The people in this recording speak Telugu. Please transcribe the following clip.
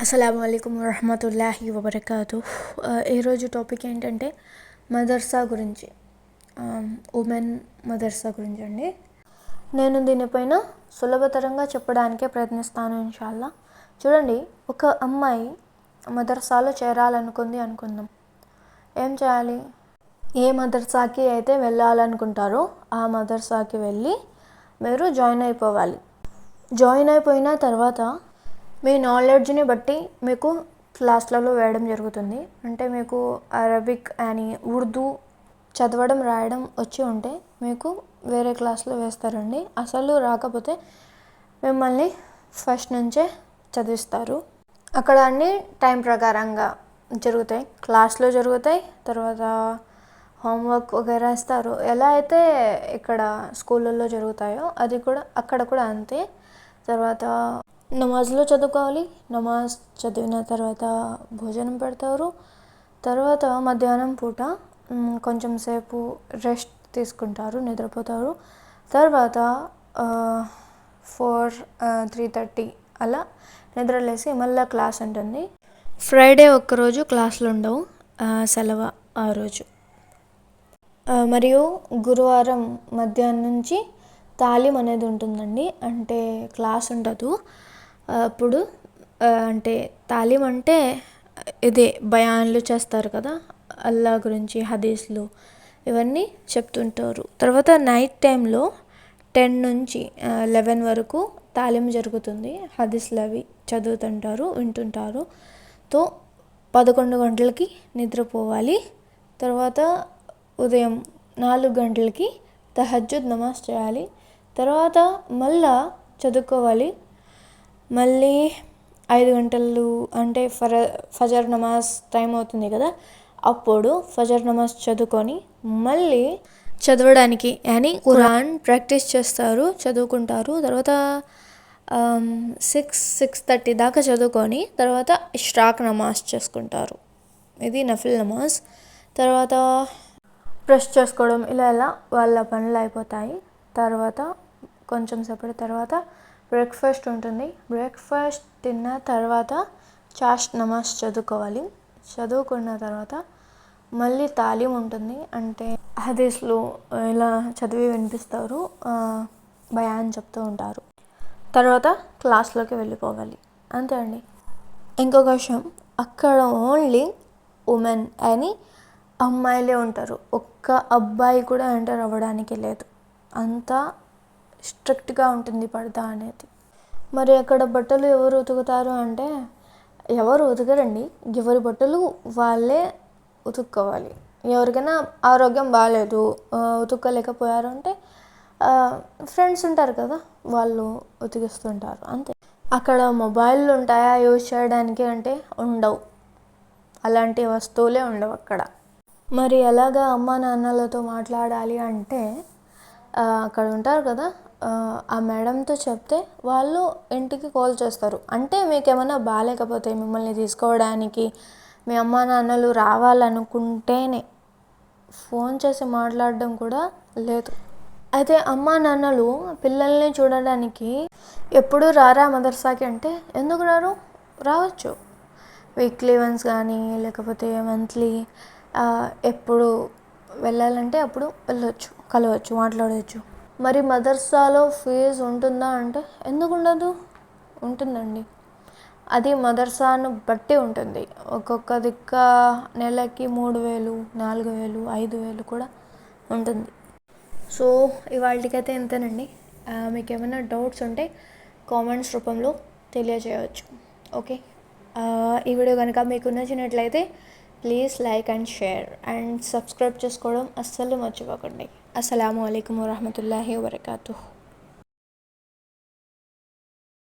అస్సలాము అలైకుం వరహమతుల్లాహి వబర్కాతు. ఈరోజు టాపిక్ ఏంటంటే మదర్సా గురించి, ఉమెన్ మదర్సా గురించి అండి. నేను దీనిపైన సులభతరంగా చెప్పడానికే ప్రయత్నిస్తాను ఇన్షాల్లా. చూడండి, ఒక అమ్మాయి మదర్సాలో చేరాలనుకుంది అనుకుందాం. ఏం చేయాలి? ఏ మదర్సాకి అయితే వెళ్ళాలనుకుంటారో ఆ మదర్సాకి వెళ్ళి మీరు జాయిన్ అయిపోవాలి. జాయిన్ అయిపోయిన తర్వాత మీ నాలెడ్జ్ని బట్టి మీకు క్లాస్లలో వేయడం జరుగుతుంది. అంటే మీకు అరబిక్ అని ఉర్దూ చదవడం రాయడం వచ్చి ఉంటే మీకు వేరే క్లాస్లో వేస్తారండి. అసలు రాకపోతే మిమ్మల్ని ఫస్ట్ నుంచే చదివిస్తారు. అక్కడ అన్నీ టైం ప్రకారంగా జరుగుతాయి, క్లాస్లో జరుగుతాయి. తర్వాత హోంవర్క్ వగైరా ఇస్తారు. ఎలా అయితే ఇక్కడ స్కూళ్ళల్లో జరుగుతాయో అది కూడా అక్కడ కూడా అంతే. తర్వాత నమాజ్లో చదువుకోవాలి. నమాజ్ చదివిన తర్వాత భోజనం పెడతారు. తర్వాత మధ్యాహ్నం పూట కొంచెం సేపు రెస్ట్ తీసుకుంటారు, నిద్రపోతారు. తర్వాత 3:30 అలా నిద్రలేసి మళ్ళీ క్లాస్ ఉంటుంది. ఫ్రైడే ఒక్కరోజు క్లాసులు ఉండవు, సెలవు ఆ రోజు. మరియు గురువారం మధ్యాహ్నం నుంచి తాలీం అనేది ఉంటుందండి. అంటే క్లాస్ ఉండదు అప్పుడు. అంటే తాలీం అంటే ఇదే బయాన్లు చేస్తారు కదా, అల్లా గురించి హదీస్లు ఇవన్నీ చెప్తుంటారు. తర్వాత నైట్ టైంలో 10 నుంచి 11 వరకు తాలీం జరుగుతుంది. హదీస్లు అవి చదువుతుంటారు, వింటుంటారు. 11 గంటలకి నిద్రపోవాలి. తర్వాత ఉదయం 4 గంటలకి తహజ్జుద్ నమాజ్ చేయాలి. తర్వాత మళ్ళా చదువుకోవాలి. మళ్ళీ 5 గంటలు అంటే ఫజర్ నమాజ్ టైం అవుతుంది కదా, అప్పుడు ఫజర్ నమాజ్ చదువుకొని మళ్ళీ చదవడానికి అని ఖురాన్ ప్రాక్టీస్ చేస్తారు, చదువుకుంటారు. తర్వాత 6-6:30 దాకా చదువుకొని తర్వాత ఇష్రాక్ నమాజ్ చేసుకుంటారు. ఇది నఫిల్ నమాజ్. తర్వాత బ్రష్ చేసుకోవడం ఇలా వాళ్ళ పనులు అయిపోతాయి. తర్వాత కొంచెం సేపటి తర్వాత బ్రేక్ఫాస్ట్ ఉంటుంది. బ్రేక్ఫాస్ట్ తిన్న తర్వాత చాష్ నమాజ్ చదువుకోవాలి. చదువుకున్న తర్వాత మళ్ళీ తాలీం ఉంటుంది. అంటే హదీస్లు ఇలా చదివి వినిపిస్తారు, బయాన్ చెప్తూ ఉంటారు. తర్వాత క్లాస్లోకి వెళ్ళిపోవాలి. అంతే అండి. ఇంకొక విషయం, అక్కడ ఓన్లీ ఉమెన్ అని అమ్మాయిలే ఉంటారు. ఒక్క అబ్బాయి కూడా ఎంటర్ అవ్వడానికి లేదు. అంతా స్ట్రిక్ట్గా ఉంటుంది పర్దా అనేది. మరి అక్కడ బట్టలు ఎవరు ఉతుకుతారు అంటే ఎవరు ఉతకరండి. ఎవరి బట్టలు వాళ్ళే ఉతుక్కోవాలి. ఎవరికైనా ఆరోగ్యం బాగాలేదు, ఉతుక్కోలేకపోయారు అంటే ఫ్రెండ్స్ ఉంటారు కదా, వాళ్ళు ఉతికిస్తుంటారు అంతే. అక్కడ మొబైల్ ఉంటాయా యూజ్ చేయడానికి అంటే ఉండవు. అలాంటి వస్తువులే ఉండవు అక్కడ. మరి ఎలాగా అమ్మా నాన్నలతో మాట్లాడాలి అంటే అక్కడ ఉంటారు కదా, ఆ మేడంతో చెప్తే వాళ్ళు ఇంటికి కాల్ చేస్తారు. అంటే మీకు ఏమైనా బాగాలేకపోతే మిమ్మల్ని తీసుకోవడానికి మీ అమ్మా నాన్నలు రావాలనుకుంటేనే, ఫోన్ చేసి మాట్లాడడం కూడా లేదు. అయితే అమ్మా నాన్నలు పిల్లల్ని చూడడానికి ఎప్పుడు రారా మదర్సాకి అంటే ఎందుకు రారు? రావచ్చు. వీక్లీ వన్స్ కానీ లేకపోతే మంత్లీ ఎప్పుడు వెళ్ళాలంటే అప్పుడు వెళ్ళొచ్చు, కలవచ్చు, మాట్లాడవచ్చు. మరి మదర్సాలో ఫీజు ఉంటుందా అంటే ఎందుకు ఉండదు? ఉంటుందండి. అది మదర్సాను బట్టి ఉంటుంది. ఒక్కొక్క నెలకి 3,000, 4,000, 5,000 కూడా ఉంటుంది. సో ఇవాళకైతే ఇంతేనండి. మీకు ఏమైనా డౌట్స్ ఉంటే కామెంట్స్ రూపంలో తెలియజేయవచ్చు. ఓకే, ఈ వీడియో కనుక మీకు నచ్చినట్లయితే please like and share and subscribe చేసుకోవడం అస్సలు మర్చిపోకండి. అస్సలాము అలైకుం వరహమతుల్లాహి వబర్కాతుహ్.